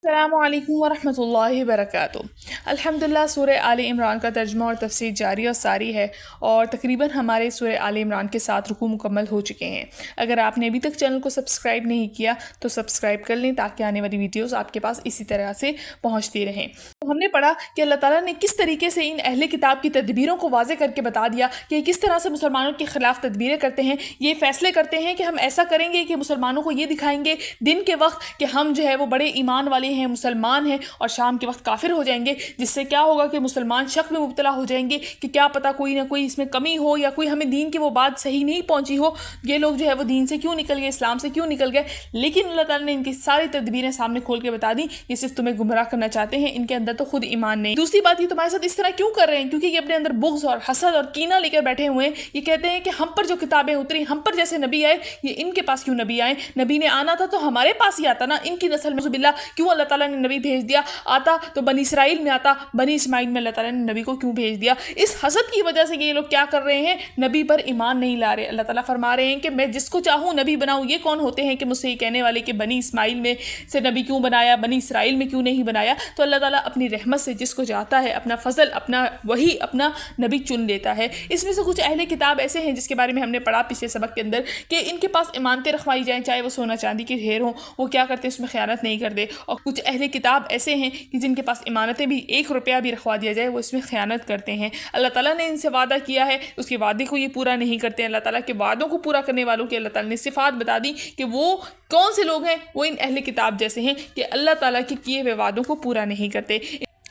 السلام علیکم ورحمۃ اللہ وبرکاتہ۔ الحمدللہ سورہ آل عمران کا ترجمہ اور تفسیر جاری اور ساری ہے، اور تقریباً ہمارے سورہ آل عمران کے 7 رکوع مکمل ہو چکے ہیں۔ اگر آپ نے ابھی تک چینل کو سبسکرائب نہیں کیا تو سبسکرائب کر لیں تاکہ آنے والی ویڈیوز آپ کے پاس اسی طرح سے پہنچتی رہیں۔ ہم نے پڑھا کہ اللہ تعالیٰ نے کس طریقے سے ان اہل کتاب کی تدبیروں کو واضح کر کے بتا دیا کہ یہ کس طرح سے مسلمانوں کے خلاف تدبیریں کرتے ہیں، یہ فیصلے کرتے ہیں کہ ہم ایسا کریں گے کہ مسلمانوں کو یہ دکھائیں گے دن کے وقت کہ ہم جو ہے وہ بڑے ایمان والے ہیں، مسلمان ہیں، اور شام کے وقت کافر ہو جائیں گے، جس سے کیا ہوگا کہ مسلمان شک میں مبتلا ہو جائیں گے کہ کیا پتہ کوئی نہ کوئی اس میں کمی ہو یا کوئی ہمیں دین کی وہ بات صحیح نہیں پہنچی ہو، یہ لوگ جو ہے وہ دین سے کیوں نکل گئے، اسلام سے کیوں نکل گئے۔ لیکن اللہ تعالیٰ نے ان کی ساری تدبیریں سامنے کھول کے بتا دی، یہ صرف تمہیں گمراہ کرنا چاہتے ہیں، ان کے اندر تو خود ایمان نہیں۔ دوسری بات، یہ تمہارے ساتھ اس طرح کیوں کر رہے ہیں؟ کیونکہ یہ اپنے اندر بغض اور حسد اور کینہ لے کر بیٹھے ہوئے ہیں۔ یہ کہتے ہیں کہ ہم پر جو کتابیں اتری، ہم پر جیسے نبی آئے، یہ ان کے پاس کیوں نبی آئے؟ نبی نے آنا تھا تو ہمارے پاس ہی آتا نا، ان کی نسل میں باللہ کیوں اللہ تعالیٰ نے نبی بھیج دیا؟ آتا تو بنی اسرائیل میں آتا، بنی اسماعیل میں اللہ تعالیٰ نے نبی کو کیوں بھیج دیا؟ اس حسد کی وجہ سے یہ لوگ کیا کر رہے ہیں؟ نبی پر ایمان نہیں لا رہے۔ اللہ تعالیٰ فرما رہے ہیں کہ میں جس کو چاہوں نبی بناؤں۔ یہ کون ہوتے ہیں کہ مجھ سے یہ کہنے والے کہ بنی اسماعیل میں سے نبی کیوں بنایا، بنی اسرائیل میں کیوں نہیں بنایا؟ تو اللہ تعالیٰ اپنی رحمت سے جس کو چاہتا ہے، اپنا فضل، اپنا وہی اپنا نبی چن لیتا ہے۔ اس میں سے کچھ اہل کتاب ایسے ہیں جس کے بارے میں ہم نے پڑھا پچھلے سبق کے اندر کہ ان کے پاس امانتیں رکھوائی جائیں، چاہے وہ سونا چاندی کے ڈھیر ہوں، وہ کیا کرتے ہیں؟ اس میں خیانت نہیں کرتے۔ اور کچھ اہل کتاب ایسے ہیں کہ جن کے پاس امانتیں بھی 1 روپیہ بھی رکھوا دیا جائے وہ اس میں خیانت کرتے ہیں۔ اللہ تعالیٰ نے ان سے وعدہ کیا ہے، اس کے وعدے کو یہ پورا نہیں کرتے۔ اللہ تعالیٰ کے وعدوں کو پورا کرنے والوں کی اللہ تعالیٰ نے صفات بتا دی کہ وہ کون سے لوگ ہیں۔ وہ ان اہل کتاب جیسے ہیں کہ اللہ تعالیٰ کے کیے ہوئے وعدوں کو پورا نہیں کرتے۔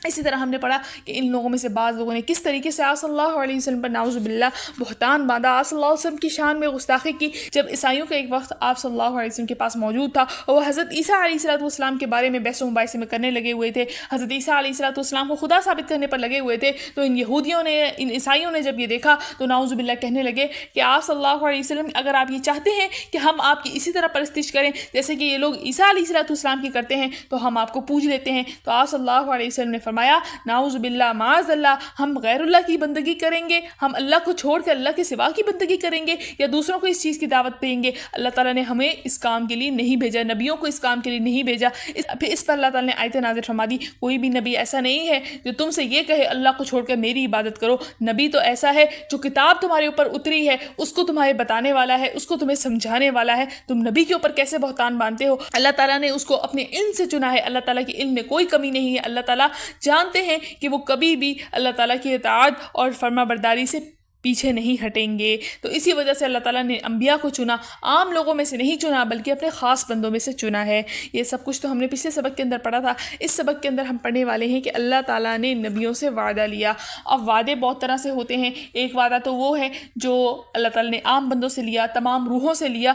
اسی طرح ہم نے پڑھا کہ ان لوگوں میں سے بعض لوگوں نے کس طریقے سے آپ صلی اللہ علیہ وسلم پر نعوذ باللہ بہتان باندھا، آپ صلی اللہ علیہ وسلم کی شان میں گستاخی کی۔ جب عیسائیوں کا ایک وقت آپ صلی اللہ علیہ وسلم کے پاس موجود تھا اور وہ حضرت عیسیٰ علیہ السلام کے بارے میں بحث و مباحثے میں کرنے لگے ہوئے تھے، حضرت عیسیٰ علیہ السلام کو خدا ثابت کرنے پر لگے ہوئے تھے، تو ان یہودیوں نے، ان عیسائیوں نے جب یہ دیکھا تو نعوذ باللہ کہنے لگے کہ آپ صلی اللہ علیہ وسلم اگر آپ یہ چاہتے ہیں کہ ہم آپ کی اسی طرح پرستش کریں جیسے کہ یہ لوگ عیسیٰ علیہ السلام کی کرتے ہیں تو ہم آپ کو پوج لیتے ہیں۔ تو آپ صلی اللہ علیہ وسلم نے فرمایا نعوذ باللہ معاذ اللہ، ہم غیر اللہ کی بندگی کریں گے، ہم اللہ کو چھوڑ کر اللہ کے سوا کی بندگی کریں گے یا دوسروں کو اس چیز کی دعوت دیں گے؟ اللہ تعالیٰ نے ہمیں اس کام کے لیے نہیں بھیجا، نبیوں کو اس کام کے لیے نہیں بھیجا۔ پھر اس پر اللہ تعالیٰ نے آیت نازل فرما دی، کوئی بھی نبی ایسا نہیں ہے جو تم سے یہ کہے اللہ کو چھوڑ کر میری عبادت کرو۔ نبی تو ایسا ہے جو کتاب تمہارے اوپر اتری ہے اس کو تمہیں بتانے والا ہے، اس کو تمہیں سمجھانے والا ہے۔ تم نبی کے اوپر کیسے بہتان باندھتے ہو؟ اللہ تعالیٰ نے اس کو اپنے علم سے چنا ہے، اللہ تعالیٰ کے علم میں کوئی کمی نہیں ہے۔ اللہ تعالیٰ جانتے ہیں کہ وہ کبھی بھی اللہ تعالیٰ کی اطاعت اور فرما برداری سے پیچھے نہیں ہٹیں گے۔ تو اسی وجہ سے اللہ تعالیٰ نے انبیاء کو چنا، عام لوگوں میں سے نہیں چنا بلکہ اپنے خاص بندوں میں سے چنا ہے۔ یہ سب کچھ تو ہم نے پچھلے سبق کے اندر پڑھا تھا۔ اس سبق کے اندر ہم پڑھنے والے ہیں کہ اللہ تعالیٰ نے نبیوں سے وعدہ لیا۔ اب وعدے بہت طرح سے ہوتے ہیں۔ ایک وعدہ تو وہ ہے جو اللہ تعالیٰ نے عام بندوں سے لیا، تمام روحوں سے لیا،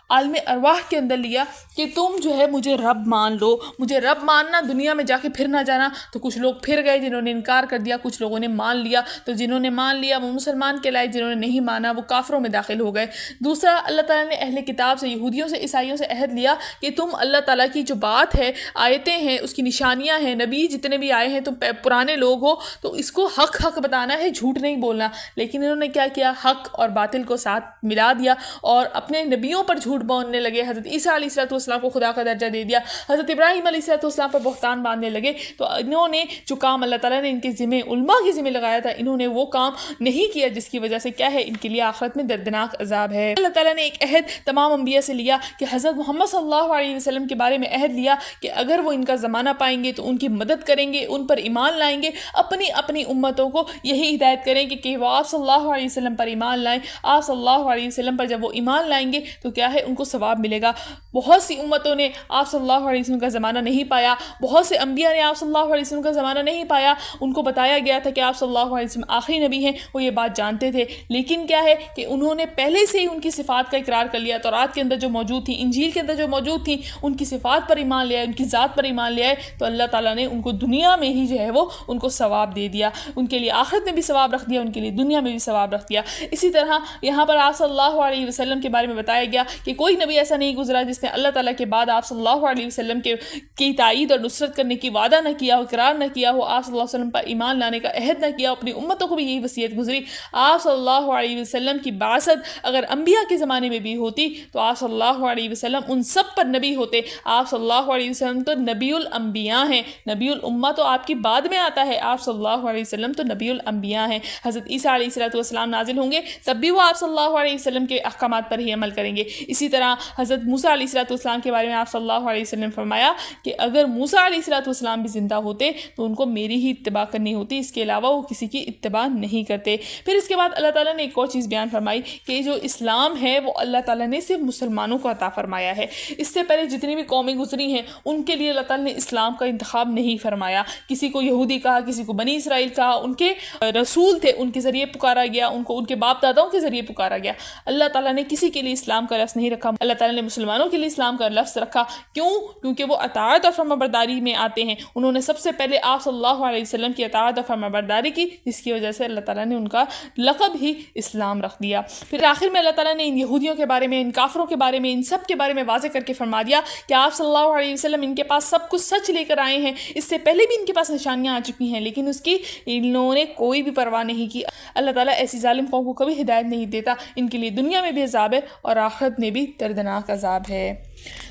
عالم ارواح کے اندر لیا کہ تم جو ہے مجھے رب مان لو، مجھے رب ماننا، دنیا میں جا کے پھر نہ جانا۔ تو کچھ لوگ پھر گئے جنہوں نے انکار کر دیا، کچھ لوگوں نے مان لیا، تو جنہوں نے مان لیا وہ مسلمان کہلائے، جنہوں نے نہیں مانا وہ کافروں میں داخل ہو گئے۔ دوسرا، اللہ تعالیٰ نے اہل کتاب سے، یہودیوں سے، عیسائیوں سے عہد لیا کہ تم اللہ تعالیٰ کی جو بات ہے، آیتیں ہیں، اس کی نشانیاں ہیں، نبی جتنے بھی آئے ہیں تم پرانے لوگ ہو تو اس کو حق بتانا ہے، جھوٹ نہیں بولنا۔ لیکن انہوں نے کیا کیا؟ حق اور باطل کو ساتھ ملا دیا اور اپنے نبیوں پر جھوٹ باندھنے لگے۔ حضرت عیسیٰ علیہ السلام کو خدا کا درجہ دے دیا، حضرت ابراہیم علیہ السلام پر بہتان باندھنے لگے۔ تو انہوں نے جو کام اللہ تعالیٰ نے ان کے ذمہ، علماء کے ذمہ لگایا تھا، انہوں نے وہ کام نہیں کیا، جس کی وجہ سے کیا ہے؟ ان کے لیے آخرت میں دردناک عذاب ہے۔ اللہ تعالیٰ نے ایک عہد تمام انبیاء سے لیا کہ حضرت محمد صلی اللہ علیہ وسلم کے بارے میں عہد لیا کہ اگر وہ ان کا زمانہ پائیں گے تو ان کی مدد کریں گے، ان پر ایمان لائیں گے، اپنی امتوں کو یہی ہدایت کریں کہ وہ آپ صلی اللہ علیہ وسلم پر ایمان لائیں۔ آپ صلی اللہ علیہ وسلم پر جب وہ ایمان لائیں گے تو کیا ہے؟ ان کو ثواب ملے گا۔ بہت سی امتوں نے آپ صلی اللہ علیہ وسلم کا زمانہ نہیں پایا، بہت سے انبیاء نے آپ صلی اللہ علیہ وسلم کا زمانہ نہیں پایا۔ ان کو بتایا گیا تھا کہ آپ صلی اللہ علیہ وسلم آخری نبی ہیں، وہ یہ بات جانتے تھے، لیکن کیا ہے کہ انہوں نے پہلے سے ہی ان کی صفات کا اقرار کر لیا۔ تورات کے اندر جو موجود تھی، انجیل کے اندر جو موجود تھی، ان کی صفات پر ایمان لیا، ان کی ذات پر ایمان لیا ہے، تو اللہ تعالیٰ نے ان کو دنیا میں ہی جو ہے وہ ان کو ثواب دے دیا، ان کے لیے آخرت میں بھی ثواب رکھ دیا، ان کے لیے دنیا میں بھی ثواب رکھ دیا۔ اسی طرح یہاں پر آپ صلی اللہ علیہ وسلم کے بارے میں بتایا گیا کہ کوئی نبی ایسا نہیں گزرا جس نے اللہ تعالیٰ کے بعد آپ صلی اللہ علیہ وسلم کی تائید اور نصرت کرنے کی وعدہ نہ کیا ہو، اقرار نہ کیا ہو، آپ صلی اللہ علیہ وسلم پر ایمان لانے کا عہد نہ کیا ہو، اپنی امتوں کو بھی یہی وصیت گزری۔ آپ صلی اللہ علیہ وسلم کی بعثت اگر انبیاء کے زمانے میں بھی ہوتی تو آپ صلی اللہ علیہ وسلم ان سب پر نبی ہوتے۔ آپ صلی اللہ علیہ وسلم تو نبی الانبیاء ہیں، نبی الامہ تو آپ کی بعد میں آتا ہے، آپ صلی اللہ علیہ وسلم تو نبی الانبیاء ہیں۔ حضرت عیسیٰ علیہ السلام نازل ہوں گے تب بھی وہ آپ صلی اللہ علیہ وسلم کے احکامات پر ہی عمل کریں گے۔ اسی طرح حضرت موسیٰ علیہ السلام کے بارے میں آپ صلی اللہ علیہ وسلم نے فرمایا کہ اگر موسیٰ علیہ السلام بھی زندہ ہوتے تو ان کو میری ہی اتباع کرنی ہوتی، اس کے علاوہ وہ کسی کی اتباع نہیں کرتے۔ پھر اس کے بعد اللہ تعالیٰ نے ایک اور چیز بیان فرمائی کہ جو اسلام ہے وہ اللہ تعالیٰ نے صرف مسلمانوں کو عطا فرمایا ہے۔ اس سے پہلے جتنی بھی قومیں گزری ہیں ان کے لیے اللہ تعالیٰ نے اسلام کا انتخاب نہیں فرمایا۔ کسی کو یہودی کہا، کسی کو بنی اسرائیل کہا، ان کے رسول تھے ان کے ذریعے پکارا گیا، ان کو ان کے باپ داداؤں کے ذریعے پکارا گیا۔ اللہ تعالیٰ نے کسی کے لیے اسلام کا لفظ نہیں رکھا، اللہ تعالیٰ نے مسلمانوں کے لیے اسلام کا لفظ رکھا۔ کیوں؟ کیونکہ وہ اطاعت اور فرمانبرداری میں آتے ہیں۔ انہوں نے سب سے پہلے آپ صلی اللہ علیہ وسلم کی اطاعت اور فرمانبرداری کی، جس کی وجہ سے اللہ تعالیٰ نے ان کا لقب ہی اسلام رکھ دیا۔ پھر آخر میں اللہ تعالیٰ نے ان یہودیوں کے بارے میں، ان کافروں کے بارے میں، ان سب کے بارے میں واضح کر کے فرما دیا کہ آپ صلی اللہ علیہ وسلم ان کے پاس سب کچھ سچ لے کر آئے ہیں، اس سے پہلے بھی ان کے پاس نشانیاں آ چکی ہیں، لیکن اس کی انہوں نے کوئی بھی پرواہ نہیں کی۔ اللہ تعالیٰ ایسی ظالم قوم کو کبھی ہدایت نہیں دیتا، ان کے لیے دنیا میں بھی عذاب ہے اور آخرت میں بھی دردناک عذاب ہے۔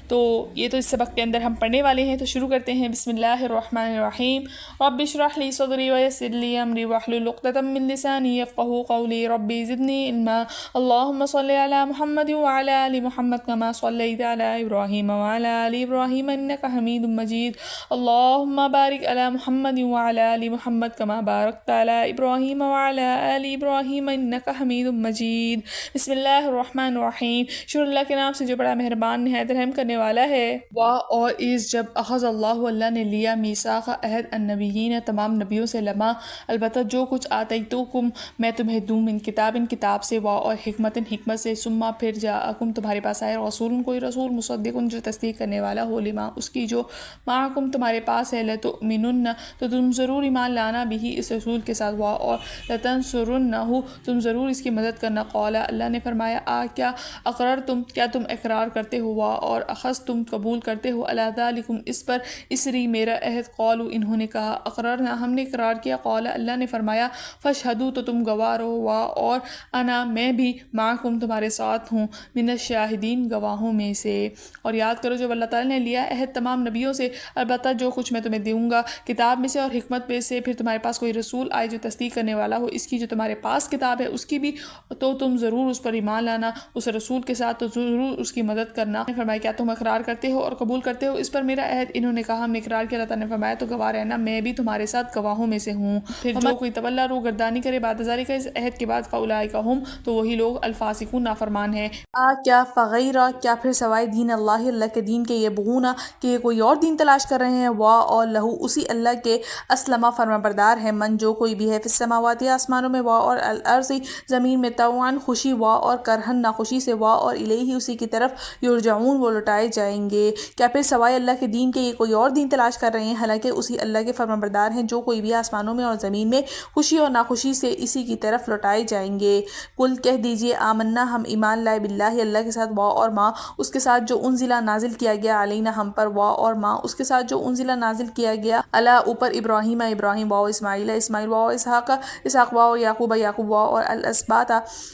تو یہ تو اس سبق کے اندر ہم پڑھنے والے ہیں، تو شروع کرتے ہیں۔ بسم اللہ الرحمن الرحیم۔ رب اشرح لی صدری ویسر لی امری واحلل عقدۃ من لسانی یفقہوا قولی ربی زدنی علما۔ اللہم صل علی محمد وعلی آل محمد کما صلیت علی ابراہیم وعلی آل ابراہیم انک حمید مجید۔ اللہم بارک علی محمد وعلی آل محمد کما بارکت علی ابراہیم وعلی آل ابراہیم انک حمید مجید۔ بسم اللہ الرحمن الرحیم۔ شروع اللہ کے نام سے جو بڑا مہربان نہایت رحم کرنے والا ہے۔ اور اس جب اخذ اللہ نے لیا میثاق عہد النبیین، تمام نبیوں سے لما، البتہ جو کچھ آتیتکم میں تمہیں دوں من کتاب سے، اور حکمت سے، ثم پھر جاءکم تمہارے پاس آئے رسول کوئی رسول، مصدق جو تصدیق کرنے والا ہو، لما اس کی جو معکم تمہارے پاس ہے، لتؤمنن تو تم ضرور ایمان لانا بھی اس رسول کے ساتھ، اور لتنصرنہ تم ضرور اس کی مدد کرنا۔ قال اللہ نے فرمایا کیا اقررتم کیا تم اقرار کرتے ہو، اور اخذ تم قبول کرتے ہو، علی ذالکم اس پر، اسری میرا عہد، قالوا انہوں نے کہا اقررنا ہم نے اقرار کیا، قال اللہ نے فرمایا فاشہدوا تو تم گواہ رہو، اور انا میں بھی معکم تمہارے ساتھ ہوں، من الشاہدین گواہوں میں سے۔ اور یاد کرو جب اللہ تعالیٰ نے لیا عہد تمام نبیوں سے، البتہ جو کچھ میں تمہیں دوں گا کتاب میں سے اور حکمت میں سے، پھر تمہارے پاس کوئی رسول آئے جو تصدیق کرنے والا ہو اس کی جو تمہارے پاس کتاب ہے اس کی بھی، تو تم ضرور اس پر ایمان لانا، اس رسول کے ساتھ، تو ضرور اس کی مدد کرنا۔ فرمایا کیا تم اقرار کرتے ہو اور قبول کرتے ہو اس پر میرا عہد؟ انہوں نے کہا ہم نے اقرار کیا۔ اللہ تعالیٰ نے فرمایا تو گواہ رہنا، میں بھی تمہارے ساتھ گواہوں میں سے ہوں۔ پھر جو کوئی تولا رو گردانی کرے بعد ازاری کا اس عہد کے بعد، فاولئک ہم تو وہی لوگ الفاسقون نافرمان ہیں۔ کیا فغیرہ کیا پھر سوائے دین اللہ کے دین کے، یبغون کہ یہ کوئی اور دین تلاش کر رہے ہیں، وا اور لہو اسی اللہ کے، اسلم فرما بردار ہے، من جو کوئی بھی ہے، فی السماوات آسمانوں میں، وا اور الارض زمین میں، طوعاً خوشی وا اور کرہن ناخوشی سے، وا اور الیہ اسی کی طرف، یرجعون وہ لوٹائے جائیں گے۔ کیا پھر سوائے اللہ کے دین کے یہ کوئی اور دین تلاش کر رہے ہیں، حالانکہ اسی اللہ کے فرما بردار ہیں، جو کوئی بھی آسمانوں میں اور زمین میں، خوشی اور ناخوشی سے اسی کی طرف لوٹائے جائیں گے۔ قل کہہ دیجئے آمنا ہم ایمان لائے باللہ اللہ کے ساتھ، وا اور ما اس کے ساتھ جو انزلہ نازل کیا گیا، علینا ہم پر، وا اور ما اس کے ساتھ جو انزلہ نازل کیا گیا، علی اوپر، ابراہیم ابراہیم، وا اسماعیل اسماعیل، وا اسحاق اسحاق، وا یعقوب یعقوب، وا اور الاسباط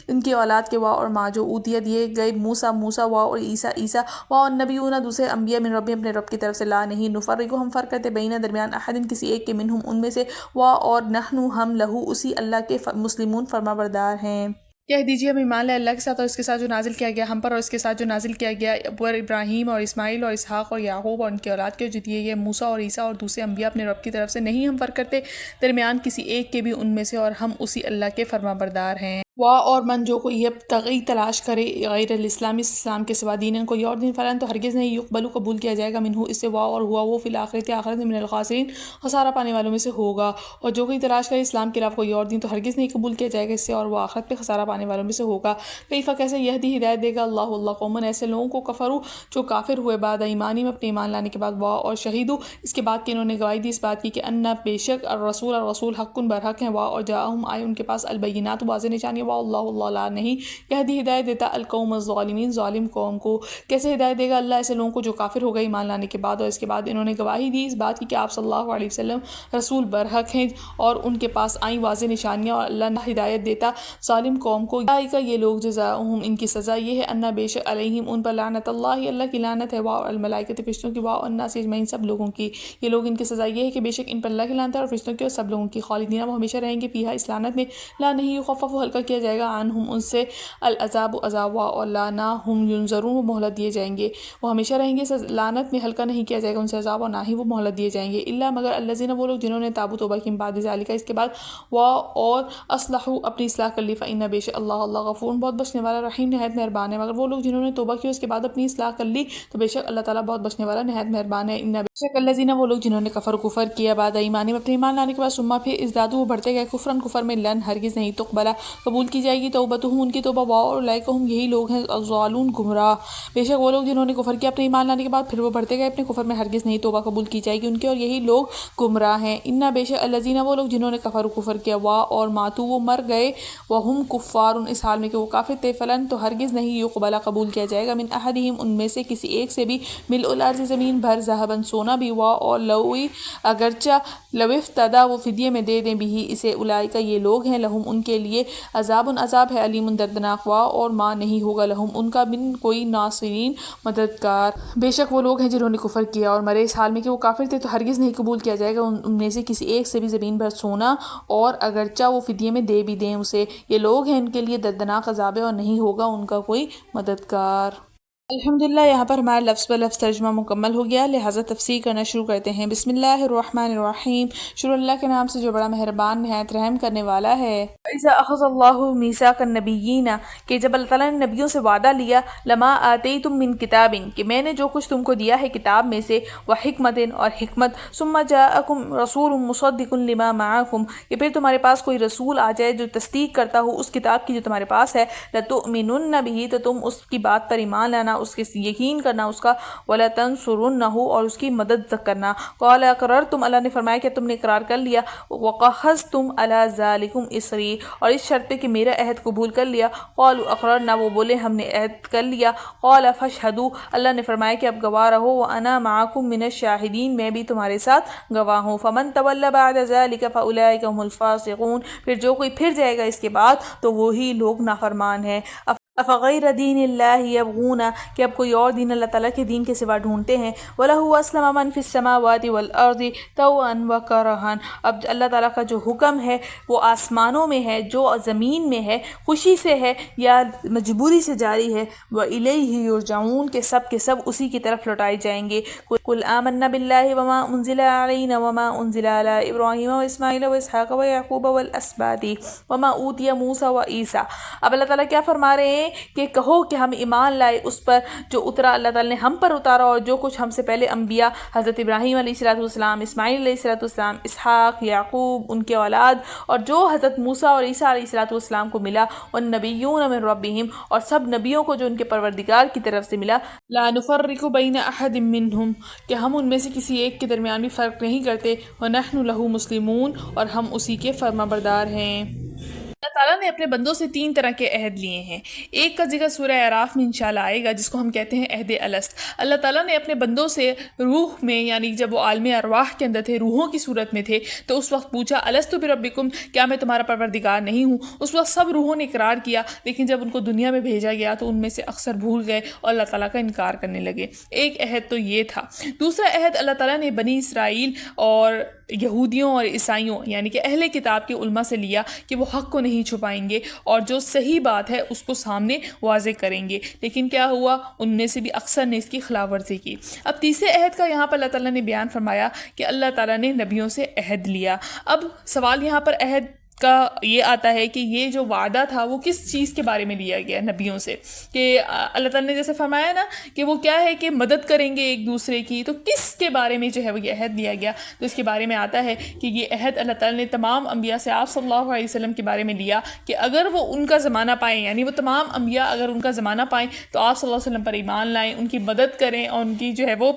ان کی اولاد کے، وا اور ما جو اوتیہ دیے گئے، موسیٰ موسیٰ، وا اور عیسیٰ عیسیٰ، وا اور نبیون دوسرے انبیاء، من رب اپنے رب کی طرف سے، لا نہیں، نفرق ہم فرق کرتے، بین درمیان، احد کسی ایک کے، منہم ان میں سے، وا اور نحن ہم، لہو اسی اللہ کے مسلمون فرما بردار ہیں۔ کہہ دیجیے ہم ایمان لائے اللہ کے ساتھ اور اس کے ساتھ جو نازل کیا گیا ہم پر، اور اس کے ساتھ جو نازل کیا گیا پر ابراہیم اور اسماعیل اور اسحاق اور یعقوب اور ان کی اولاد کے جو دیے گئے، موسیٰ اور عیسیٰ اور دوسرے انبیاء اپنے رب کی طرف سے، نہیں ہم فرق کرتے درمیان کسی ایک کے بھی ان میں سے، اور ہم اسی اللہ کے فرما بردار ہیں۔ وا اور من جو کوئی یبتغی تلاش کرے غیر الاسلام اسلام کے سوا، دین کوئی اور دین، فلن تو ہرگز نہیں، یقبل قبول کیا جائے گا، منہ اس سے، وا اور ہوا وہ، فی الآخرۃ آخرت میں، من الخاسرین خسارہ پانے والوں میں سے ہوگا۔ اور جو کوئی تلاش کرے اسلام کے علاوہ کوئی اور دین تو ہرگز نہیں قبول کیا جائے گا اس سے، اور وہ آخرت پہ خسارہ پانے والوں میں سے ہوگا۔ کیفہ کیسے، یہدی ہدایت دے گا اللہ قومن ایسے لوگوں کو، کفروا جو کافر ہوئے، بعد ایمانی میں اپنے ایمان لانے کے بعد، وا اور شہیدو اس کے بعد کہ انہوں نے گواہی دی اس بات کی کہ ان بے شک الرسول حق برحق ہیں، وا اور جاءہم آئے ان کے پاس، البینات واضح نشانی، واللہ اللہ لا نہیں یہدی ہدایت دیتا القوم الظالمین ظالم قوم کو. کیسے ہدایت دے گا اللہ ایسے لوگوں کو جو کافر ہو گئے ایمان لانے کے بعد اور اس کے بعد انہوں نے گواہی دی اس بات کی کہ آپ صلی اللہ علیہ وسلم رسول برحق ہیں اور ان کے پاس آئیں واضح نشانیاں, اور اللہ نے ہدایت دیتا ظالم قوم کو. کا یہ لوگ جزاؤہم ان کی سزا یہ ہے انا بے شک علیہم ان پر لعنت اللہ کی لعنت ہے, وا الملائکۃ فرشتوں کی, وا الناس اجمعین سب لوگوں کی. یہ لوگ ان کی سزا یہ ہے کہ بے شک ان پر اللہ کی لعنت ہے اور فرشتوں کی اور سب لوگوں کی, خالدین وہ ہمیشہ رہیں گے فیہا اس لعنت میں, لا نہیں یخفف ہلکا کیا جائے گا عنہم ان سے العذاب عذاب, اور لا نہ ہم ینظرون وہ مہلت دیے جائیں گے, وہ ہمیشہ رہیں گے اس لعنت میں, ہلکا نہیں کیا جائے گا ان سے عذاب اور نہ ہی وہ مہلت دیے جائیں گے. الا مگر الذین وہ لوگ جنہوں نے تابوا توبہ کی بعد ذالک اس کے بعد, وا اور اصلحوا اپنی اصلاح کر لی, فإن بے شک اللہ غفور بہت بخشنے والا رحیم نہایت مہربان ہے. مگر وہ لوگ جنہوں نے توبہ کی اس کے بعد اپنی اصلاح کر لی تو بے شک اللہ تعالیٰ بہت بخشنے والا نہایت مہربان ہے. ان بے شک الذین وہ لوگ جنہوں نے کفر کیا بعد ایمان میں اپنے ایمان لانے کے بعد ثم پھر ازدادوا وہ بڑھتے گئے کفرن کفر میں, لن ہرگز نہیں تقبل قبول کی جائے گی توبتہم ان کی توبہ, وا اولئک ہم یہی لوگ ہیں الضالون گمراہ. بے شک وہ لوگ جنہوں نے کفر کیا اپنے ایمان لانے کے بعد پھر وہ بڑھتے گئے اپنے کفر میں, ہرگز نہیں توبہ قبول کی جائے گی ان کی, اور یہی لوگ گمراہ ہیں. ان بے شک الذین وہ لوگ جنہوں نے کفر کیا, وا اور ماتوا وہ مر گئے, وہم کفار اس حال میں کہ وہ کافر تھے, فلن تو ہرگز نہیں یقبل قبول کیا جائے گا من احدہم ان میں سے کسی ایک سے بھی, ملء الارض زمین بھر ذهبا سونا بھی, وا اور لوی اگرچہ لو افتدا وہ فدیے میں دے دیں بھی اسے, اولئک یہ لوگ ہیں لہم ان کے لیے عذاب ہے علیم دردناک, وا اور ماں نہیں ہوگا لہم ان کا من کوئی ناصرین مددگار. بے شک وہ لوگ ہیں جنہوں نے کفر کیا اور مرے اس حال میں کہ وہ کافر تھے تو ہرگز نہیں قبول کیا جائے گا ان میں سے کسی ایک سے بھی زمین بھر سونا, اور اگرچہ وہ فدیے میں دے بھی دیں اسے, یہ لوگ ہیں ان کے لیے دردناک عذاب ہے اور نہیں ہوگا ان کا کوئی مددگار. الحمدللہ یہاں پر ہمارا لفظ بہ لفظ ترجمہ مکمل ہو گیا, لہٰذا تفسیر کرنا شروع کرتے ہیں. بسم اللہ الرحمن الرحیم, شروع اللہ کے نام سے جو بڑا مہربان نہایت رحم کرنے والا ہے. اذا اخذ اللہ میثاق النبیین کہ جب اللہ تعالیٰ نے نبیوں سے وعدہ لیا, لما آتیتم من کتاب کہ میں نے جو کچھ تم کو دیا ہے کتاب میں سے, وحکمت اور حکمت, ثم جاءکم رسول مصدق لما معکم کہ پھر تمہارے پاس کوئی رسول آ جائے جو تصدیق کرتا ہو اس کتاب کی جو تمہارے پاس ہے, لتؤمنن بہ تو تم اس کی بات پر ایمان لانا, اس کے یقین کرنا اس کا, ولا تنصرنہ اور اس کی مدد کرنا. قال اقررتم اللہ نے فرمایا کہ تم نے اقرار کر لیا, وقحزتم علی ذالکم اسری اور اس شرط پہ کہ میرا عہد قبول کر لیا, قالوا اقررنا وہ بولے ہم نے عہد کر لیا, قال فاشہدوا اللہ نے فرمایا کہ اب گواہ رہو, وانا معکم من الشاہدین میں بھی تمہارے ساتھ گواہ ہوں. فمن تولی بعد ذالک فاولئک هم الفاسقون پھر جو کوئی پھر جائے گا اس کے بعد تو وہی لوگ نافرمان ہیں. افغیر دین اللہ یبغون کہ اب کوئی اور دین اللہ تعالیٰ کے دین کے سوا ڈھونڈتے ہیں, وَلَهُ أَسْلَمَ مَنْ فِي السَّمَاوَاتِ وَالْأَرْضِ طَوْعًا وَكَرْهًا اب اللہ تعالیٰ کا جو حکم ہے وہ آسمانوں میں ہے, جو زمین میں ہے, خوشی سے ہے یا مجبوری سے جاری ہے, وَإِلَيْهِ يُرْجَعُونَ کہ سب اسی کی طرف لوٹائے جائیں گے. قُلْ آمَنَّا بِاللَّهِ وَمَا أُنزِلَ عَلَيْنَا وَمَا أُنزِلَ عَلَى إِبْرَاهِيمَ وَإِسْمَاعِيلَ وَإِسْحَاقَ وَيَعْقُوبَ وَالْأَسْبَاطِ وَمَا أُوتِيَ مُوسَى وَعِيسَى اب اللہ تعالیٰ کیا فرما رہے ہیں کہ کہو کہ ہم ایمان لائے اس پر جو اترا اللہ تعالیٰ نے ہم پر اتارا, اور جو کچھ ہم سے پہلے انبیاء حضرت ابراہیم علیہ السلام, اسماعیل علیہ السلام, اسحاق, یعقوب ان کے اولاد, اور جو حضرت موسیٰ اور عیسیٰ علیہ السلام کو ملا, والنبیون من ربہم اور سب نبیوں کو جو ان کے پروردگار کی طرف سے ملا, لا نفرق بین احد منہم کہ ہم ان میں سے کسی ایک کے درمیان بھی فرق نہیں کرتے, ونحن لہ مسلمون اور ہم اسی کے فرما بردار ہیں. اللہ تعالیٰ نے اپنے بندوں سے 3 طرح کے عہد لیے ہیں. ایک کا ذکر سورہ اعراف میں انشاءاللہ آئے گا جس کو ہم کہتے ہیں عہد الست. اللہ تعالیٰ نے اپنے بندوں سے روح میں یعنی جب وہ عالم ارواح کے اندر تھے, روحوں کی صورت میں تھے, تو اس وقت پوچھا الست بربکم کیا میں تمہارا پروردگار نہیں ہوں. اس وقت سب روحوں نے اقرار کیا, لیکن جب ان کو دنیا میں بھیجا گیا تو ان میں سے اکثر بھول گئے اور اللہ تعالیٰ کا انکار کرنے لگے. ایک عہد تو یہ تھا. دوسرا عہد اللہ تعالیٰ نے بنی اسرائیل اور یہودیوں اور عیسائیوں یعنی کہ اہل کتاب کے علماء سے لیا کہ وہ حق کو نہیں چھپائیں گے اور جو صحیح بات ہے اس کو سامنے واضح کریں گے, لیکن کیا ہوا, ان میں سے بھی اکثر نے اس کی خلاف ورزی کی. اب تیسرے عہد کا یہاں پر اللہ تعالیٰ نے بیان فرمایا کہ اللہ تعالیٰ نے نبیوں سے عہد لیا. اب سوال یہاں پر عہد کا یہ آتا ہے کہ یہ جو وعدہ تھا وہ کس چیز کے بارے میں لیا گیا نبیوں سے, کہ اللہ تعالیٰ نے جیسے فرمایا نا کہ وہ کیا ہے کہ مدد کریں گے ایک دوسرے کی, تو کس کے بارے میں جو ہے وہ یہ عہد لیا گیا, تو اس کے بارے میں آتا ہے کہ یہ عہد اللہ تعالیٰ نے تمام انبیاء سے آپ صلی اللہ علیہ وسلم کے بارے میں لیا کہ اگر وہ ان کا زمانہ پائیں, یعنی وہ تمام انبیاء اگر ان کا زمانہ پائیں تو آپ صلی اللہ علیہ وسلم پر ایمان لائیں, ان کی مدد کریں اور ان کی جو ہے وہ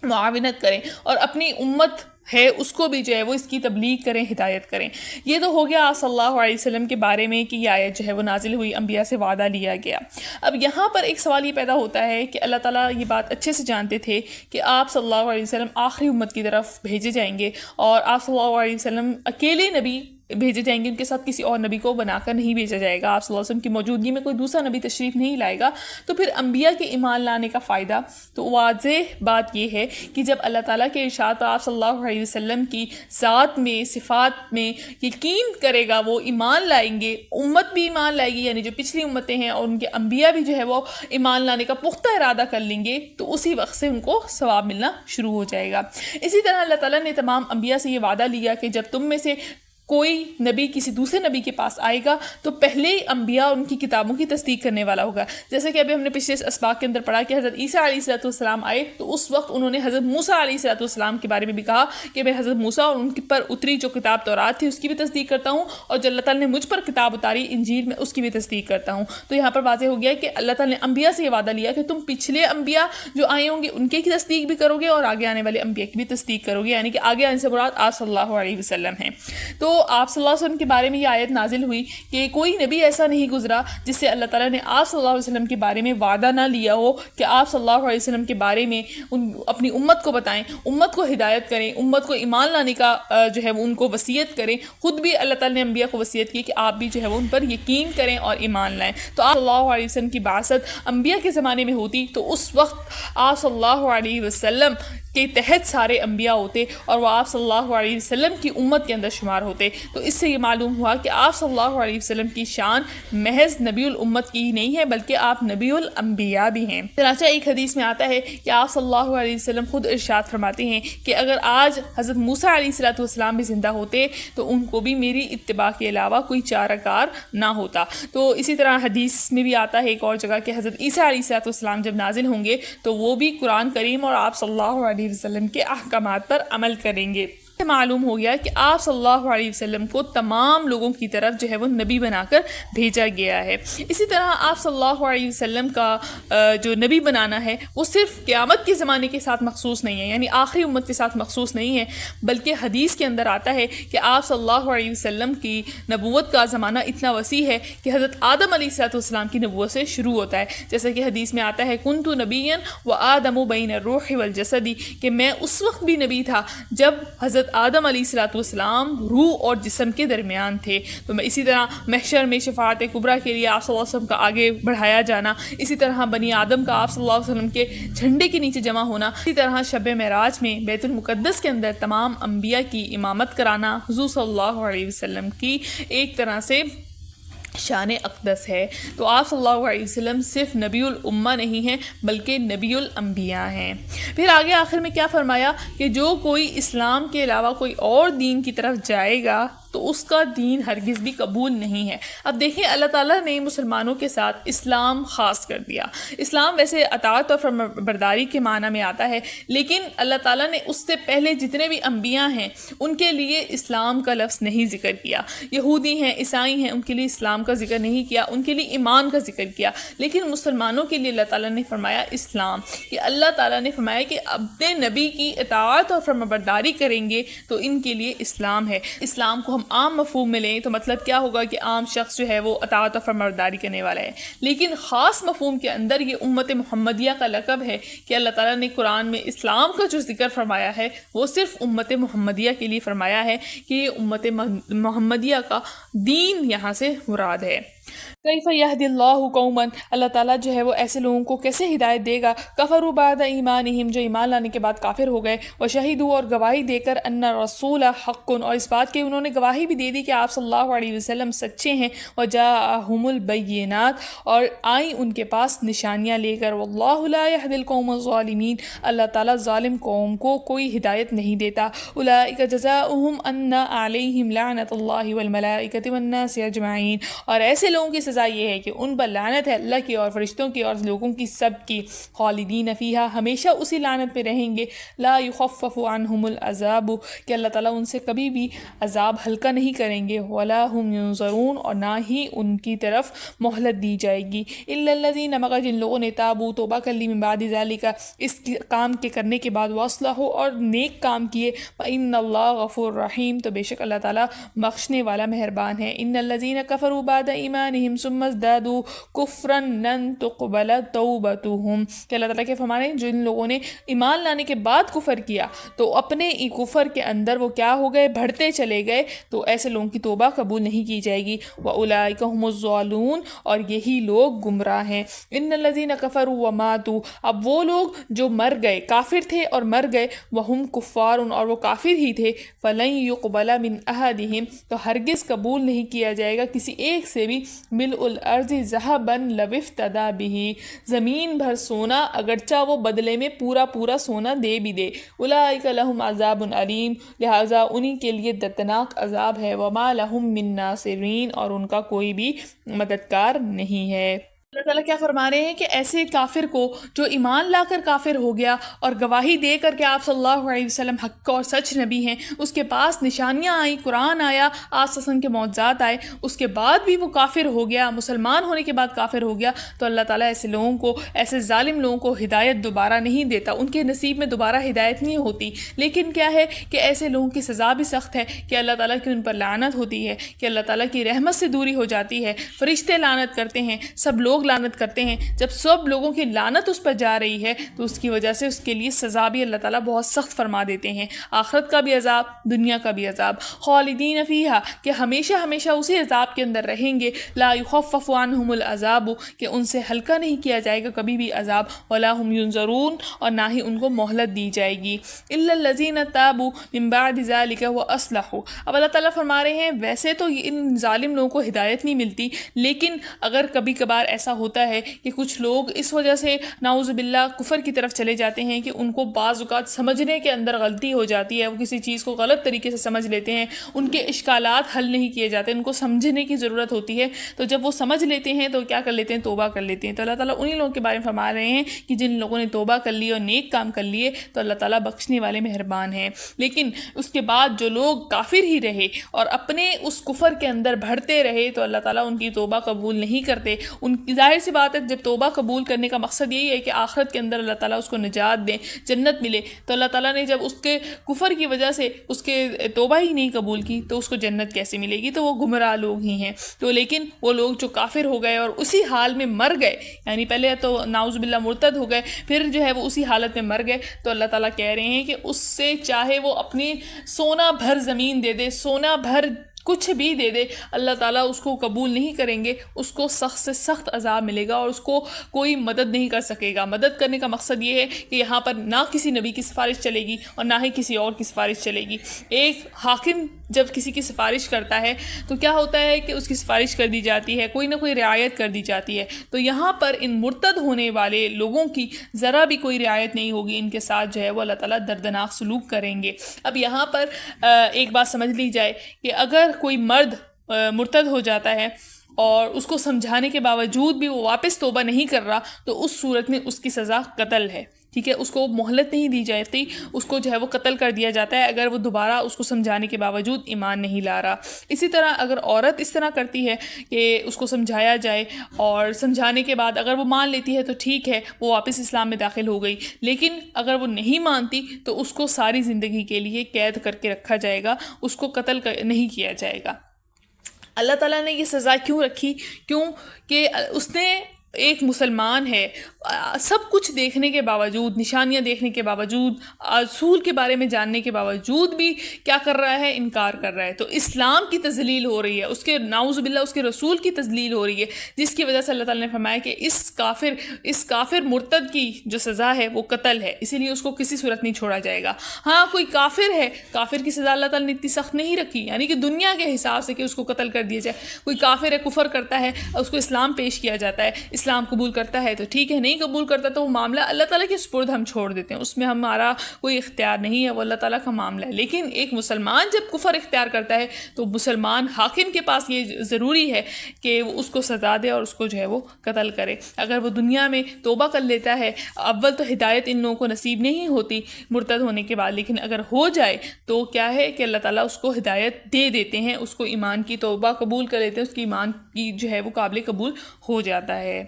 معاونت کریں اور اپنی امت ہے اس کو بھی جو ہے وہ اس کی تبلیغ کریں، ہدایت کریں۔ یہ تو ہو گیا آپ صلی اللہ علیہ وسلم کے بارے میں کہ یہ آیت جو ہے وہ نازل ہوئی، انبیاء سے وعدہ لیا گیا۔ اب یہاں پر ایک سوال یہ پیدا ہوتا ہے کہ اللہ تعالیٰ یہ بات اچھے سے جانتے تھے کہ آپ صلی اللہ علیہ وسلم آخری امت کی طرف بھیجے جائیں گے، اور آپ صلی اللہ علیہ وسلم اکیلے نبی بھیجے جائیں گے، ان کے ساتھ کسی اور نبی کو بنا کر نہیں بھیجا جائے گا، آپ صلی اللہ علیہ وسلم کی موجودگی میں کوئی دوسرا نبی تشریف نہیں لائے گا۔ تو پھر انبیاء کے ایمان لانے کا فائدہ؟ تو واضح بات یہ ہے کہ جب اللہ تعالیٰ کے ارشاد آپ صلی اللہ علیہ وسلم کی ذات میں، صفات میں یقین کرے گا، وہ ایمان لائیں گے، امت بھی ایمان لائے گی، یعنی جو پچھلی امتیں ہیں اور ان کے انبیاء بھی جو ہے وہ ایمان لانے کا پختہ ارادہ کر لیں گے، تو اسی وقت سے ان کو ثواب ملنا شروع ہو جائے گا۔ اسی طرح اللہ تعالیٰ نے تمام انبیاء سے یہ وعدہ لیا کہ جب تم میں سے کوئی نبی کسی دوسرے نبی کے پاس آئے گا تو پہلے ہی انبیاء ان کی کتابوں کی تصدیق کرنے والا ہوگا۔ جیسے کہ ابھی ہم نے پچھلے اسباق کے اندر پڑھا کہ حضرت عیسیٰ علیہ السلام آئے تو اس وقت انہوں نے حضرت موسیٰ علیہ السلام کے بارے میں بھی کہا کہ میں حضرت موسیٰ اور ان پر اتری جو کتاب تورات تھی اس کی بھی تصدیق کرتا ہوں، اور جو اللہ تعالیٰ نے مجھ پر کتاب اتاری انجیل میں اس کی بھی تصدیق کرتا ہوں۔ تو یہاں پر واضح ہو گیا کہ اللہ تعالیٰ نے انبیاء سے یہ وعدہ لیا کہ تم پچھلے انبیاء جو آئے ہوں گے ان کی تصدیق بھی کرو گے اور آگے آنے والے انبیاء کی بھی تصدیق کرو گے، یعنی کہ آگے آنے سے مراد آپ صلی اللہ علیہ وسلم ہیں۔ تو آپ صلی اللہ علیہ وسلم کے بارے میں یہ آیت نازل ہوئی کہ کوئی نبی ایسا نہیں گزرا جس سے اللہ تعالیٰ نے آپ صلی اللہ علیہ وسلم کے بارے میں وعدہ نہ لیا ہو کہ آپ صلی اللہ علیہ وسلم کے بارے میں اپنی امت کو بتائیں، امت کو ہدایت کریں، امت کو ایمان لانے کا جو ہے وہ ان کو وصیت کریں۔ خود بھی اللہ تعالیٰ نے انبیاء کو وصیت کی کہ آپ بھی جو ہے وہ ان پر یقین کریں اور ایمان لائیں۔ تو آپ صلی اللہ علیہ وسلم کی بعثت انبیاء کے زمانے میں ہوتی تو اس وقت آپ صلی اللہ علیہ وسلم کے تحت سارے انبیاء ہوتے اور وہ آپ صلی اللہ علیہ وسلم کی امت کے اندر شمار ہوتے۔ تو اس سے یہ معلوم ہوا کہ آپ صلی اللہ علیہ وسلم کی شان محض نبی الامت کی ہی نہیں ہے بلکہ آپ نبی الانبیاء بھی ہیں۔ چنانچہ ایک حدیث میں آتا ہے کہ آپ صلی اللہ علیہ وسلم خود ارشاد فرماتے ہیں کہ اگر آج حضرت موسیٰ علیہ السلام بھی زندہ ہوتے تو ان کو بھی میری اتباع کے علاوہ کوئی چارہ کار نہ ہوتا۔ تو اسی طرح حدیث میں بھی آتا ہے ایک اور جگہ کہ حضرت عیسیٰ علیہ السلام جب نازل ہوں گے تو وہ بھی قرآن کریم اور آپ صلی اللہ علیہ وسلم کے احکامات پر عمل کریں گے۔ معلوم ہو گیا کہ آپ صلی اللہ علیہ وسلم کو تمام لوگوں کی طرف جو ہے وہ نبی بنا کر بھیجا گیا ہے۔ اسی طرح آپ صلی اللہ علیہ وسلم کا جو نبی بنانا ہے وہ صرف قیامت کے زمانے کے ساتھ مخصوص نہیں ہے، یعنی آخری امت کے ساتھ مخصوص نہیں ہے، بلکہ حدیث کے اندر آتا ہے کہ آپ صلی اللہ علیہ وسلم کی نبوت کا زمانہ اتنا وسیع ہے کہ حضرت آدم علیہ السلام کی نبوت سے شروع ہوتا ہے۔ جیسا کہ حدیث میں آتا ہے کنت نبیا وآدم بین الروح والجسد، کہ میں اس وقت بھی نبی تھا جب حضرت آدم علیہ السلام روح اور جسم کے درمیان تھے۔ تو میں اسی طرح محشر میں شفاعت کبریٰ کے لیے آپ صلی اللہ علیہ وسلم کا آگے بڑھایا جانا، اسی طرح بنی آدم کا آپ صلی اللہ علیہ وسلم کے جھنڈے کے نیچے جمع ہونا، اسی طرح شب معراج میں بیت المقدس کے اندر تمام انبیاء کی امامت کرانا حضور صلی اللہ علیہ وسلم کی ایک طرح سے شان اقدس ہے۔ تو آپ صلی اللہ علیہ وسلم صرف نبی الامہ نہیں ہیں بلکہ نبی الانبیاء ہیں۔ پھر آگے آخر میں کیا فرمایا کہ جو کوئی اسلام کے علاوہ کوئی اور دین کی طرف جائے گا تو اس کا دین ہرگز بھی قبول نہیں ہے۔ اب دیکھیں اللہ تعالیٰ نے مسلمانوں کے ساتھ اسلام خاص کر دیا۔ اسلام ویسے اطاعت اور فرمانبرداری کے معنی میں آتا ہے، لیکن اللہ تعالیٰ نے اس سے پہلے جتنے بھی انبیاء ہیں ان کے لیے اسلام کا لفظ نہیں ذکر کیا۔ یہودی ہیں، عیسائی ہیں، ان کے لیے اسلام کا ذکر نہیں کیا، ان کے لیے ایمان کا ذکر کیا، لیکن مسلمانوں کے لیے اللہ تعالیٰ نے فرمایا اسلام۔ کہ اللہ تعالیٰ نے فرمایا کہ اپنے نبی کی اطاعت اور فرمانبرداری کریں گے تو ان کے لیے اسلام ہے۔ اسلام کو عام مفہوم میں لیں تو مطلب کیا ہوگا کہ عام شخص جو ہے وہ اطاعت و فرمانبرداری کرنے والا ہے، لیکن خاص مفہوم کے اندر یہ امت محمدیہ کا لقب ہے کہ اللہ تعالیٰ نے قرآن میں اسلام کا جو ذکر فرمایا ہے وہ صرف امت محمدیہ کے لیے فرمایا ہے کہ یہ امت محمدیہ کا دین یہاں سے مراد ہے۔ کیف یہدی اللہ قوما، اللہ تعالیٰ جو ہے وہ ایسے لوگوں کو کیسے ہدایت دے گا، کفروا بعد ایمانہم، جو ایمان لانے کے بعد کافر ہو گئے، وشہدوا، اور گواہی دے کر، ان الرسول حق، اور اس بات کے انہوں نے گواہی بھی دے دی کہ آپ صلی اللہ علیہ وسلم سچے ہیں، وجاءہم البینات، اور آئیں ان کے پاس نشانیاں لے کر، واللہ لا یہدی القوم الظالمین، اللہ تعالیٰ ظالم قوم کو کوئی ہدایت نہیں دیتا۔ اولئک جزاؤہم ان علیہم لعنت اللہ والملائکۃ والناس اجمعین، اور ایسے لوگوں کی سزا یہ ہے کہ ان پر لعنت ہے اللہ کی اور فرشتوں کی اور لوگوں کی سب کی، خالدین فیہا ہمیشہ اسی لعنت پہ رہیں گے، لا یخفف عنہم العذاب کہ اللہ تعالیٰ ان سے کبھی بھی عذاب ہلکا نہیں کریں گے، ولا ہم ینظرون اور نہ ہی ان کی طرف مہلت دی جائے گی، الا الذین مگر جن لوگوں نے تابوا توبہ کر لی من بعد ذالک اس کام کے کرنے کے بعد، واصلحوا اور نیک کام کیے، فإن اللہ غفور رحیم تو بے شک اللہ تعالیٰ بخشنے والا مہربان ہے، ان الذین کفروا بعد ایمانہم ثم ازدادوا کفرا لن تقبل توبتہم کہ اللہ تعالیٰ کے فرمانے جن لوگوں نے ایمان لانے کے بعد کفر کیا تو اپنے کفر کے اندر وہ کیا ہو گئے، بڑھتے چلے گئے، تو ایسے لوگوں کی توبہ قبول نہیں کی جائے گی، وَأُولَٰئِكَ هُمُ الضَّالُونَ اور یہی لوگ گمراہ ہیں، ان الذین کفروا وماتوا اب وہ لوگ جو مر گئے کافر تھے اور مر گئے، وہم کفار اور وہ کافر ہی تھے، فلن يقبل من احدہم تو ہرگز قبول نہیں کیا جائے گا کسی ایک سے بھی، ملء الارض ذهبا لو افتدی بہ زمین بھر سونا اگرچہ وہ بدلے میں پورا پورا سونا دے بھی دے، اولئک لہم عذاب علیم لہٰذا انہی کے لیے دردناک عذاب ہے، وما لہم من ناصرین اور ان کا کوئی بھی مددگار نہیں ہے۔ اللہ تعالیٰ کیا فرما رہے ہیں کہ ایسے کافر کو جو ایمان لا کر کافر ہو گیا اور گواہی دے کر کے آپ صلی اللہ علیہ وسلم حق اور سچ نبی ہیں، اس کے پاس نشانیاں آئیں، قرآن آیا، آسن کے معجزات آئے، اس کے بعد بھی وہ کافر ہو گیا، مسلمان ہونے کے بعد کافر ہو گیا، تو اللہ تعالیٰ ایسے لوگوں کو، ایسے ظالم لوگوں کو ہدایت دوبارہ نہیں دیتا، ان کے نصیب میں دوبارہ ہدایت نہیں ہوتی، لیکن کیا ہے کہ ایسے لوگوں کی سزا بھی سخت ہے کہ اللہ تعالیٰ کی ان پر لعنت ہوتی ہے، کہ اللہ تعالیٰ کی رحمت سے دوری ہو جاتی ہے، فرشتے لعنت کرتے ہیں، سب لوگ لعنت کرتے ہیں، جب سب لوگوں کی لعنت اس پر جا رہی ہے تو اس کی وجہ سے اس کے لیے سزا بھی اللہ تعالیٰ بہت سخت فرما دیتے ہیں، آخرت کا بھی عذاب، دنیا کا بھی عذاب، خالدین فیہا کہ ہمیشہ ہمیشہ اسی عذاب کے اندر رہیں گے، لا یخفف عنہم العذاب کہ ان سے ہلکا نہیں کیا جائے گا کبھی بھی عذاب، ولا ہم ینظرون اور نہ ہی ان کو مہلت دی جائے گی، الا الذین تابوا من بعد ذلک واصلحوا اب اللہ تعالیٰ فرما رہے ہیں ویسے تو ان ظالم لوگوں کو ہدایت نہیں ملتی، لیکن اگر کبھی کبھار ایسا ہوتا ہے کہ کچھ لوگ اس وجہ سے نعوذ باللہ کفر کی طرف چلے جاتے ہیں کہ ان کو بعض اوقات سمجھنے کے اندر غلطی ہو جاتی ہے، وہ کسی چیز کو غلط طریقے سے سمجھ لیتے ہیں، ان کے اشکالات حل نہیں کیے جاتے، ان کو سمجھنے کی ضرورت ہوتی ہے، تو جب وہ سمجھ لیتے ہیں تو کیا کر لیتے ہیں، توبہ کر لیتے ہیں، تو اللہ تعالیٰ انہی لوگوں کے بارے میں فرما رہے ہیں کہ جن لوگوں نے توبہ کر لی اور نیک کام کر لیے تو اللہ تعالیٰ بخشنے والے مہربان ہیں، لیکن اس کے بعد جو لوگ کافر ہی رہے اور اپنے اس کفر کے اندر بڑھتے رہے تو اللہ تعالیٰ ان کی توبہ قبول نہیں کرتے، ان کی ظاہر سی بات ہے جب توبہ قبول کرنے کا مقصد یہی ہے کہ آخرت کے اندر اللہ تعالیٰ اس کو نجات دیں، جنت ملے، تو اللہ تعالیٰ نے جب اس کے کفر کی وجہ سے اس کے توبہ ہی نہیں قبول کی تو اس کو جنت کیسے ملے گی، تو وہ گمراہ لوگ ہی ہیں، تو لیکن وہ لوگ جو کافر ہو گئے اور اسی حال میں مر گئے، یعنی پہلے تو نعوذ باللہ مرتد ہو گئے، پھر جو ہے وہ اسی حالت میں مر گئے، تو اللہ تعالیٰ کہہ رہے ہیں کہ اس سے چاہے وہ اپنی سونا بھر زمین دے دے، سونا بھر کچھ بھی دے دے، اللہ تعالیٰ اس کو قبول نہیں کریں گے، اس کو سخت سے سخت عذاب ملے گا اور اس کو کوئی مدد نہیں کر سکے گا۔ مدد کرنے کا مقصد یہ ہے کہ یہاں پر نہ کسی نبی کی سفارش چلے گی اور نہ ہی کسی اور کی سفارش چلے گی۔ ایک حاکم جب کسی کی سفارش کرتا ہے تو کیا ہوتا ہے کہ اس کی سفارش کر دی جاتی ہے، کوئی نہ کوئی رعایت کر دی جاتی ہے، تو یہاں پر ان مرتد ہونے والے لوگوں کی ذرا بھی کوئی رعایت نہیں ہوگی، ان کے ساتھ جو ہے وہ اللہ تعالیٰ دردناک سلوک کریں گے۔ اب یہاں پر ایک بات سمجھ لی جائے کہ اگر کوئی مرد مرتد ہو جاتا ہے اور اس کو سمجھانے کے باوجود بھی وہ واپس توبہ نہیں کر رہا تو اس صورت میں اس کی سزا قتل ہے، ٹھیک ہے، اس کو مہلت نہیں دی جاتی، اس کو جو ہے وہ قتل کر دیا جاتا ہے اگر وہ دوبارہ اس کو سمجھانے کے باوجود ایمان نہیں لا رہا۔ اسی طرح اگر عورت اس طرح کرتی ہے کہ اس کو سمجھایا جائے اور سمجھانے کے بعد اگر وہ مان لیتی ہے تو ٹھیک ہے، وہ واپس اسلام میں داخل ہو گئی، لیکن اگر وہ نہیں مانتی تو اس کو ساری زندگی کے لیے قید کر کے رکھا جائے گا، اس کو قتل نہیں کیا جائے گا۔ اللہ تعالیٰ نے یہ سزا کیوں رکھی؟ کیوں کہ اس نے ایک مسلمان ہے، سب کچھ دیکھنے کے باوجود، نشانیاں دیکھنے کے باوجود، اصول کے بارے میں جاننے کے باوجود بھی کیا کر رہا ہے، انکار کر رہا ہے، تو اسلام کی تذلیل ہو رہی ہے، اس کے نعوذ باللہ اس کے رسول کی تذلیل ہو رہی ہے، جس کی وجہ سے اللہ تعالیٰ نے فرمایا کہ اس کافر مرتد کی جو سزا ہے وہ قتل ہے، اسی لیے اس کو کسی صورت نہیں چھوڑا جائے گا۔ ہاں کوئی کافر ہے، کافر کی سزا اللہ تعالیٰ نے اتنی سخت نہیں رکھی، یعنی کہ دنیا کے حساب سے کہ اس کو قتل کر دیا جائے، کوئی کافر ہے، کفر کرتا ہے، اس کو اسلام پیش کیا جاتا ہے، اسلام قبول کرتا ہے تو ٹھیک ہے، نہیں قبول کرتا تو وہ معاملہ اللہ تعالیٰ کے سپرد ہم چھوڑ دیتے ہیں، اس میں ہمارا کوئی اختیار نہیں ہے، وہ اللہ تعالیٰ کا معاملہ ہے۔ لیکن ایک مسلمان جب کفر اختیار کرتا ہے تو مسلمان حاکم کے پاس یہ ضروری ہے کہ وہ اس کو سزا دے اور اس کو جو ہے وہ قتل کرے۔ اگر وہ دنیا میں توبہ کر لیتا ہے، اول تو ہدایت ان لوگوں کو نصیب نہیں ہوتی مرتد ہونے کے بعد، لیکن اگر ہو جائے تو کیا ہے کہ اللہ تعالیٰ اس کو ہدایت دے دیتے ہیں، اس کو ایمان کی توبہ قبول کر لیتے ہیں، اس کی ایمان کی جو ہے وہ قابل قبول ہو جاتا ہے۔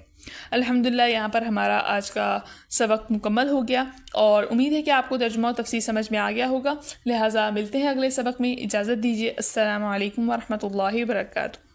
الحمدللہ یہاں پر ہمارا آج کا سبق مکمل ہو گیا، اور امید ہے کہ آپ کو ترجمہ و تفسیر سمجھ میں آ گیا ہوگا۔ لہٰذا ملتے ہیں اگلے سبق میں، اجازت دیجیے، السلام علیکم ورحمۃ اللہ وبرکاتہ۔